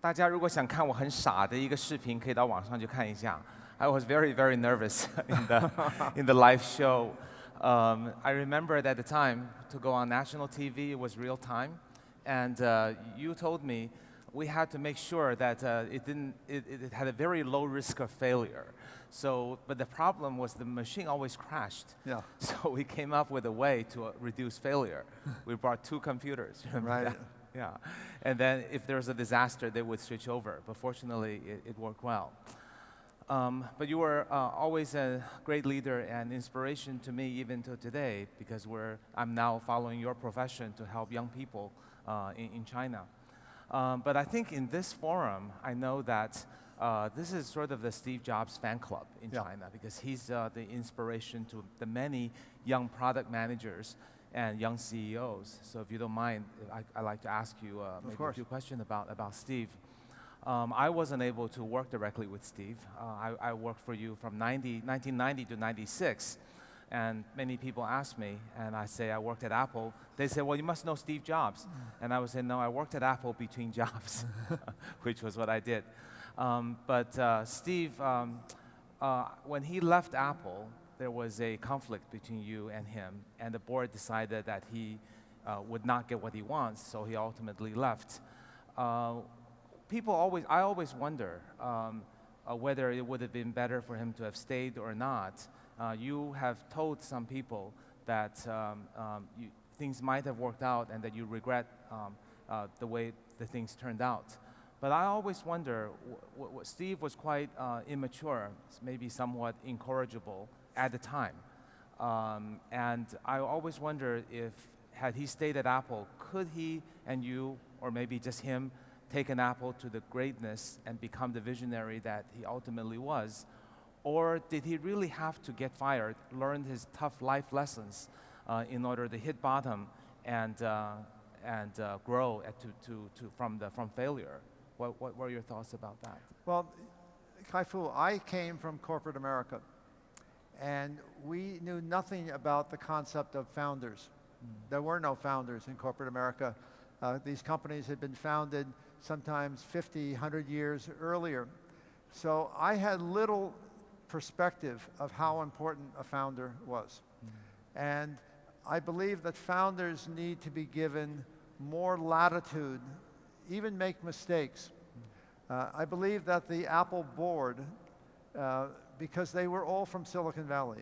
大家如果想看我很傻的一个视频，可以到网上去看一下。I was very, very nervous in the live show. I remember at the time to go on national TV, it was real time, and you told me we had to make sure that it had a very low risk of failure. So, but the problem was the machine always crashed. Yeah. So we came up with a way to reduce failure. We brought 2 computers. Remember Right. that? Yeah. And then if there was a disaster, they would switch over. But fortunately, it worked well. But you were always a great leader and inspiration to me even to today, because I'm now following your profession to help young people in China. But I think in this forum, I know that this is sort of the Steve Jobs fan club in China, because he's the inspiration to the many young product managers and young CEOs. So if you don't mind, I'd like to ask you maybe a few questions about Steve. I wasn't able to work directly with Steve. I worked for you from 1990 to 96. And many people ask me, and I say I worked at Apple. They say, well, you must know Steve Jobs. And I would say, no, I worked at Apple between jobs, which was what I did. But Steve, when he left Apple, there was a conflict between you and him, and the board decided that he would not get what he wants, so he ultimately left. I always wonder whether it would have been better for him to have stayed or not. You have told some people that things might have worked out and that you regret the way the things turned out. But I always wonder, Steve was quite immature, maybe somewhat incorrigible at the time. And I always wonder if, had he stayed at Apple, could he and you, or maybe just him, taken Apple to the greatness and become the visionary that he ultimately was? Or did he really have to get fired, learn his tough life lessons in order to hit bottom and grow from failure? What were your thoughts about that? Well, Kai-Fu, I came from corporate America, and we knew nothing about the concept of founders. There were no founders in corporate America. These companies had been founded sometimes 50, 100 years earlier. So I had little perspective of how important a founder was. And I believe that founders need to be given more latitude, even make mistakes. I believe that the Apple board, because they were all from Silicon Valley,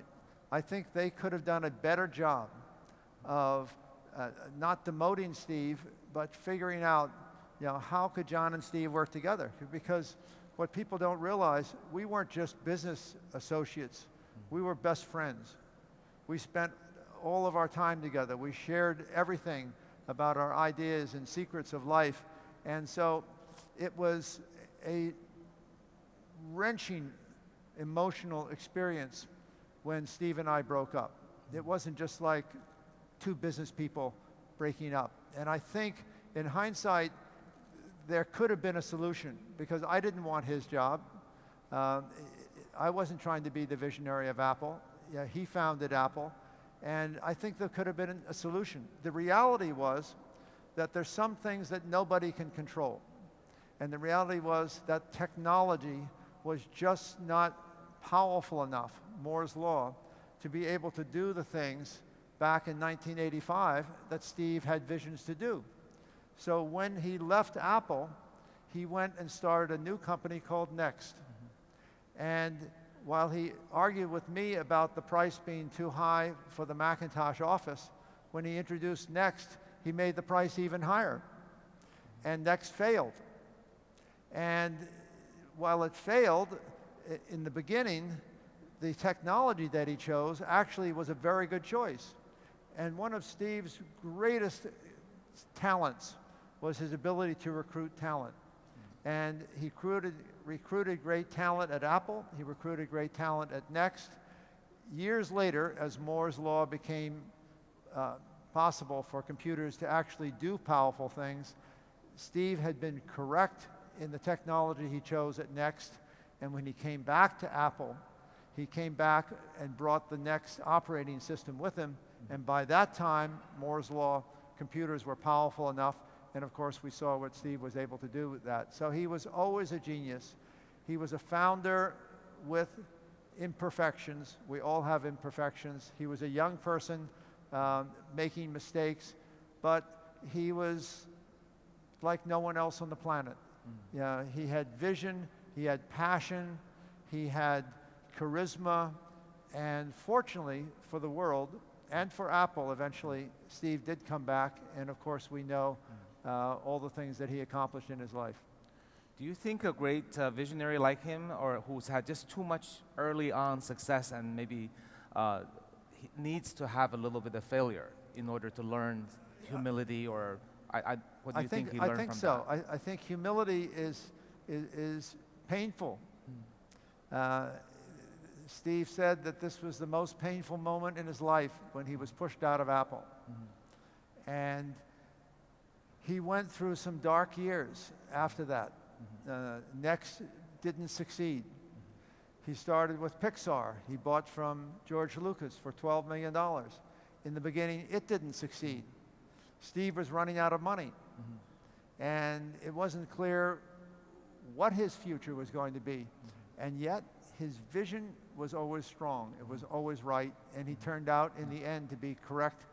I think they could have done a better job of not demoting Steve, but figuring out, how could John and Steve work together? Because what people don't realize, we weren't just business associates. We were best friends. We spent all of our time together. We shared everything about our ideas and secrets of life. And so it was a wrenching emotional experience when Steve and I broke up. It wasn't just like 2 business people breaking up. And I think in hindsight, there could have been a solution, because I didn't want his job. I wasn't trying to be the visionary of Apple. He founded Apple, and I think there could have been a solution. The reality was that there's some things that nobody can control. And the reality was that technology was just not powerful enough, Moore's law, to be able to do the things back in 1985 that Steve had visions to do. So when he left Apple, he went and started a new company called Next. And while he argued with me about the price being too high for the Macintosh Office, when he introduced Next, he made the price even higher. And Next failed. And while it failed, in the beginning, the technology that he chose actually was a very good choice. And one of Steve's greatest talents was his ability to recruit talent. And he recruited great talent at Apple. He recruited great talent at Next. Years later, as Moore's law became possible for computers to actually do powerful things, Steve had been correct in the technology he chose at Next. And when he came back to Apple, he came back and brought the Next operating system with him. And by that time, Moore's law computers were powerful enough And of course, we saw what Steve was able to do with that. So he was always a genius. He was a founder with imperfections. We all have imperfections. He was a young person making mistakes, but he was like no one else on the planet. Yeah, he had vision, he had passion, he had charisma, and fortunately for the world and for Apple, eventually, Steve did come back, and of course we know all the things that he accomplished in his life. Do you think a great visionary like him, or who's had just too much early on success and maybe he needs to have a little bit of failure in order to learn humility, or what do you think he learned from so. that? I think humility is painful. Steve said that this was the most painful moment in his life when he was pushed out of Apple. And he went through some dark years after that. Next didn't succeed. He started with Pixar. He bought from George Lucas for $12 million. In the beginning, it didn't succeed. Steve was running out of money. And it wasn't clear what his future was going to be. And yet, his vision was always strong. It was always right. And he turned out, in the end, to be correct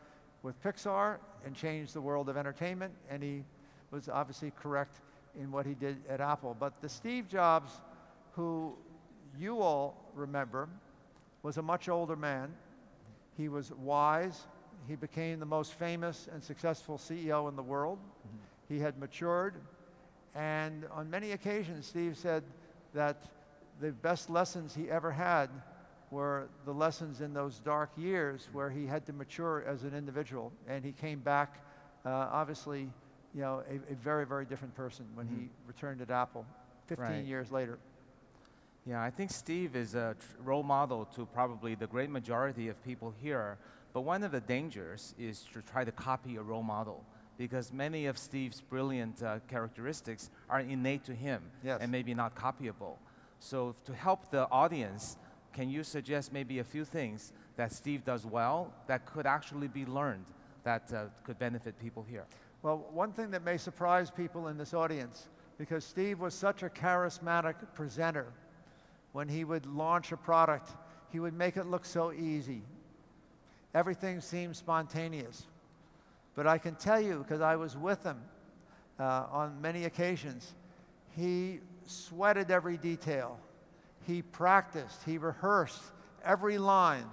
with Pixar and changed the world of entertainment. And he was obviously correct in what he did at Apple. But the Steve Jobs, who you all remember, was a much older man. He was wise. He became the most famous and successful CEO in the world. He had matured. And on many occasions, Steve said that the best lessons he ever had were the lessons in those dark years where he had to mature as an individual. And he came back, obviously, you know, a very, very different person when he returned at Apple 15 years later. Yeah, I think Steve is a role model to probably the great majority of people here. But one of the dangers is to try to copy a role model, because many of Steve's brilliant characteristics are innate to him and maybe not copyable. So to help the audience, can you suggest maybe a few things that Steve does well that could actually be learned, that could benefit people here? Well, one thing that may surprise people in this audience, because Steve was such a charismatic presenter, when he would launch a product, he would make it look so easy. Everything seemed spontaneous. But I can tell you, because I was with him on many occasions, he sweated every detail. He practiced, he rehearsed every line,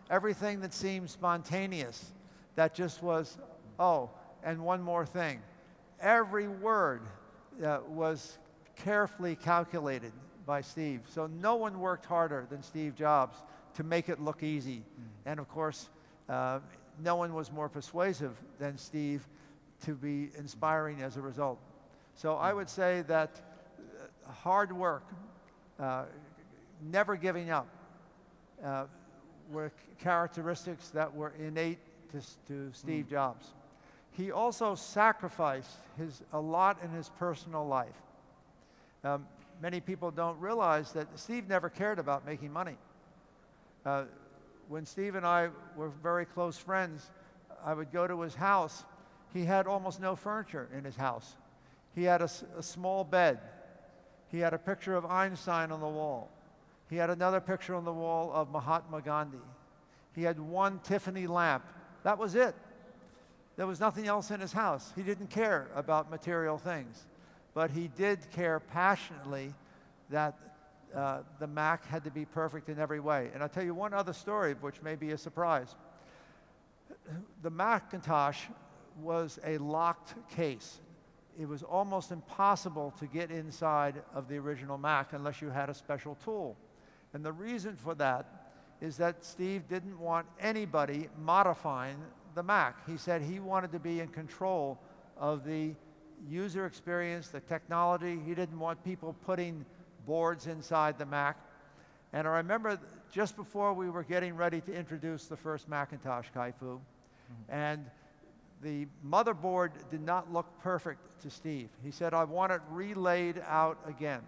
everything that seemed spontaneous, that just was, oh, and one more thing. Every word was carefully calculated by Steve. So no one worked harder than Steve Jobs to make it look easy. And of course, no one was more persuasive than Steve to be inspiring as a result. So I would say that hard work, never giving up, were characteristics that were innate to Steve Jobs. He also sacrificed a lot in his personal life. Many people don't realize that Steve never cared about making money. When Steve and I were very close friends, I would go to his house. He had almost no furniture in his house. He had a small bed. He had a picture of Einstein on the wall. He had another picture on the wall of Mahatma Gandhi. He had one Tiffany lamp. That was it. There was nothing else in his house. He didn't care about material things. But he did care passionately that the Mac had to be perfect in every way. And I'll tell you one other story, which may be a surprise. The Macintosh was a locked case. It was almost impossible to get inside of the original Mac unless you had a special tool. And the reason for that is that Steve didn't want anybody modifying the Mac. He said he wanted to be in control of the user experience, the technology. He didn't want people putting boards inside the Mac. And I remember just before we were getting ready to introduce the first Macintosh, Kai-Fu, and the motherboard did not look perfect to Steve. He said, I want it relayed out again.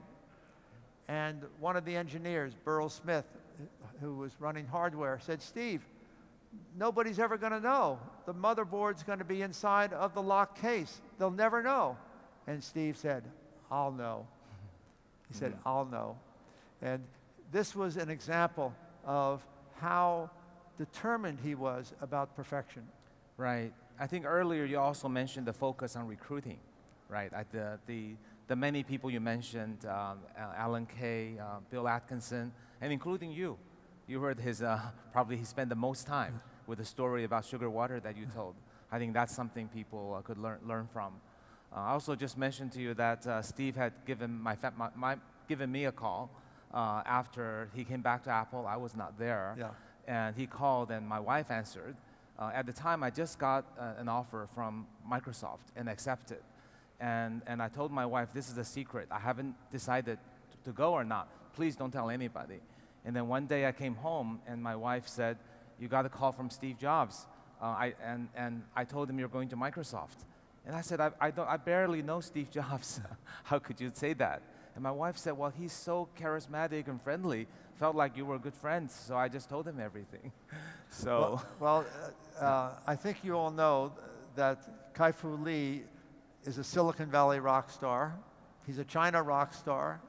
And one of the engineers, Burl Smith, who was running hardware, said, Steve, nobody's ever going to know. The motherboard's going to be inside of the locked case. They'll never know. And Steve said, I'll know. He said, I'll know. And this was an example of how determined he was about perfection. Right. I think earlier you also mentioned the focus on recruiting, right? The many people you mentioned, Alan Kay, Bill Atkinson, and including you. You heard his, probably he spent the most time with the story about sugar water that you told. I think that's something people could learn from. I also just mentioned to you that Steve had given, given me a call after he came back to Apple. I was not there. Yeah. And he called and my wife answered. At the time, I just got an offer from Microsoft and accepted. And I told my wife, this is a secret. I haven't decided to go or not. Please don't tell anybody. And then one day I came home and my wife said, you got a call from Steve Jobs. And I told him you're going to Microsoft. And I said, I barely know Steve Jobs. How could you say that? And my wife said, well, he's so charismatic and friendly. Felt like you were good friends, so I just told him everything. So. I think you all know that Kai-Fu Lee is a Silicon Valley rock star. He's a China rock star.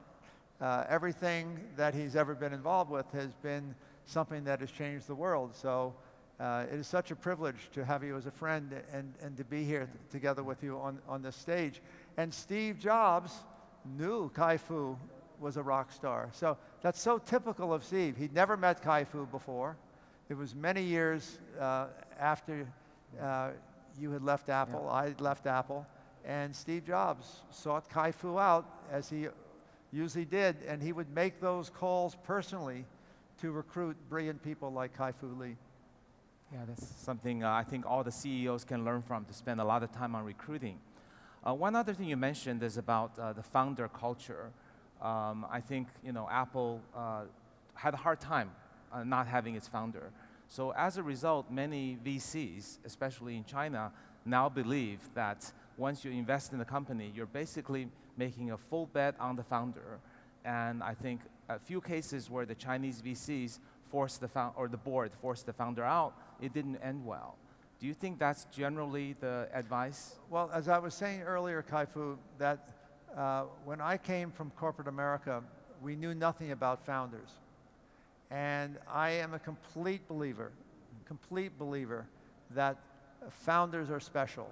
Everything that he's ever been involved with has been something that has changed the world. So it is such a privilege to have you as a friend and to be here together with you on this stage. And Steve Jobs knew Kai-Fu was a rock star. So that's so typical of Steve. He'd never met Kai-Fu before. It was many years after you had left Apple, I had left Apple, and Steve Jobs sought Kai-Fu out, as he usually did, and he would make those calls personally to recruit brilliant people like Kai-Fu Lee. Yeah, that's something I think all the CEOs can learn from, to spend a lot of time on recruiting. One other thing you mentioned is about the founder culture. I think Apple had a hard time not having its founder. So as a result, many VCs, especially in China, now believe that once you invest in the company, you're basically making a full bet on the founder. And I think a few cases where the Chinese VCs forced the board forced the founder out, it didn't end well. Do you think that's generally the advice? Well, as I was saying earlier, Kai-Fu, that when I came from corporate America, we knew nothing about founders. And I am a complete believer that founders are special.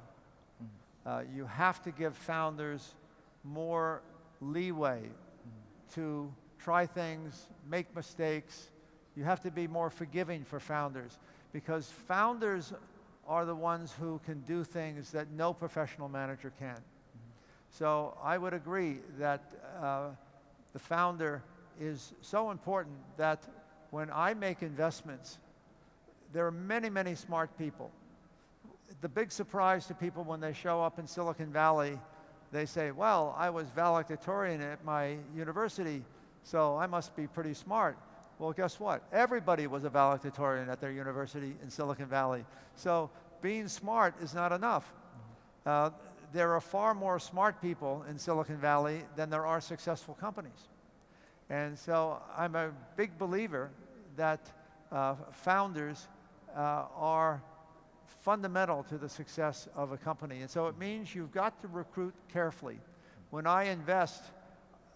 You have to give founders more leeway to try things, make mistakes. You have to be more forgiving for founders, because founders are the ones who can do things that no professional manager can. So I would agree that the founder is so important that when I make investments, there are many, many smart people. The big surprise to people when they show up in Silicon Valley, they say, well, I was valedictorian at my university, so I must be pretty smart. Well, guess what? Everybody was a valedictorian at their university in Silicon Valley. So being smart is not enough. There are far more smart people in Silicon Valley than there are successful companies. And so I'm a big believer that founders are fundamental to the success of a company. And so it means you've got to recruit carefully. When I invest,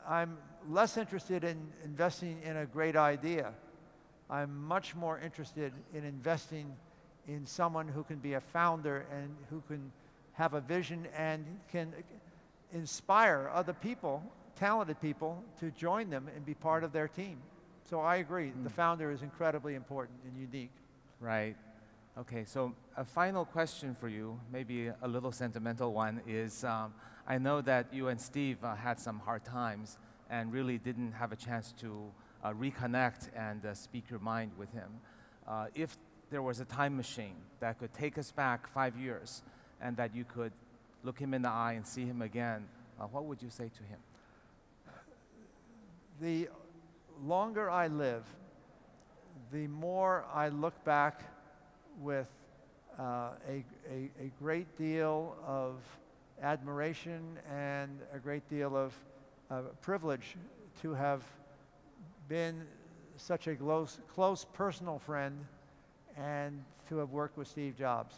I'm less interested in investing in a great idea. I'm much more interested in investing in someone who can be a founder and who can have a vision and can inspire other people, talented people, to join them and be part of their team. So I agree, the founder is incredibly important and unique. Right. Okay, so a final question for you, maybe a little sentimental one, is I know that you and Steve had some hard times and really didn't have a chance to reconnect and speak your mind with him. If there was a time machine that could take us back 5 years and that you could look him in the eye and see him again, what would you say to him? The longer I live, the more I look back with a great deal of admiration and a great deal of privilege to have been such a close personal friend and to have worked with Steve Jobs.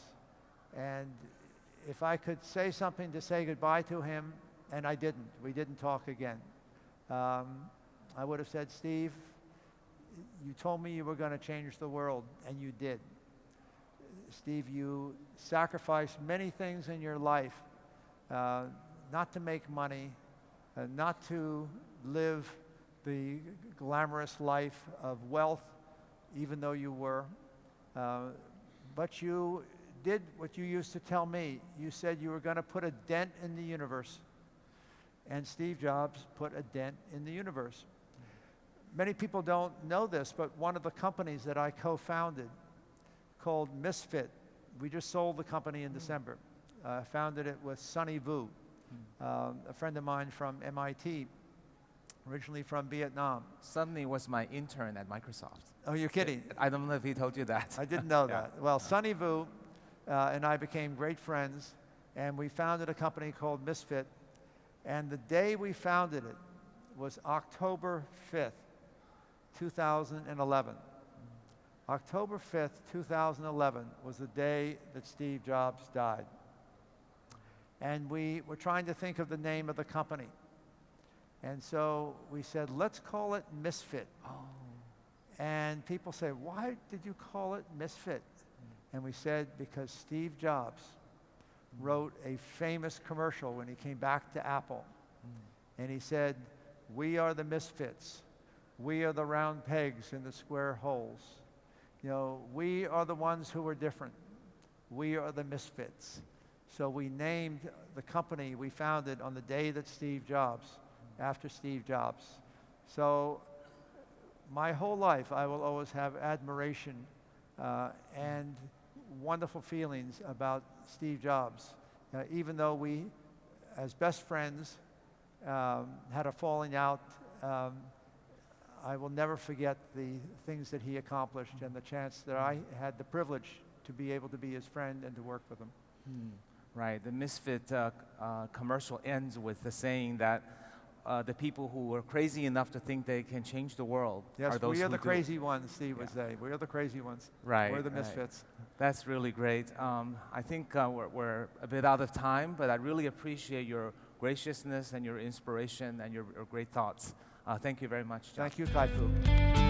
And if I could say something to say goodbye to him, and I didn't, we didn't talk again, I would have said, Steve, you told me you were going to change the world, and you did. Steve, you sacrificed many things in your life, not to make money, not to live the glamorous life of wealth, even though you were, but you did what you used to tell me. You said you were going to put a dent in the universe, and Steve Jobs put a dent in the universe. Many people don't know this, but one of the companies that I co-founded, called Misfit, we just sold the company in December. Founded it with Sonny Vu, a friend of mine from MIT, originally from Vietnam. Sonny was my intern at Microsoft. Oh, you're kidding. I don't know if he told you that. I didn't know that. Well, Sonny Vu and I became great friends, and we founded a company called Misfit. And the day we founded it was October 5th, 2011. October 5th, 2011 was the day that Steve Jobs died. And we were trying to think of the name of the company. And so we said, let's call it Misfit. Oh. And people say, why did you call it Misfit? And we said, because Steve Jobs wrote a famous commercial when he came back to Apple. And he said, we are the misfits. We are the round pegs in the square holes. You know, we are the ones who are different. We are the misfits. So we named the company we founded on the day that Steve Jobs, after Steve Jobs. So my whole life, I will always have admiration and wonderful feelings about Steve Jobs. Even though we, as best friends, had a falling out, I will never forget the things that he accomplished and the chance that I had the privilege to be able to be his friend and to work with him. Right. The Misfit commercial ends with the saying that the people who are crazy enough to think they can change the world are those we are who the do. crazy ones, Steve would say. We are the crazy ones. Right. We're the right. misfits. That's really great. I think we're a bit out of time, but I really appreciate your graciousness and your inspiration and your great thoughts. Thank you very much, John. Thank you, Kai-Fu.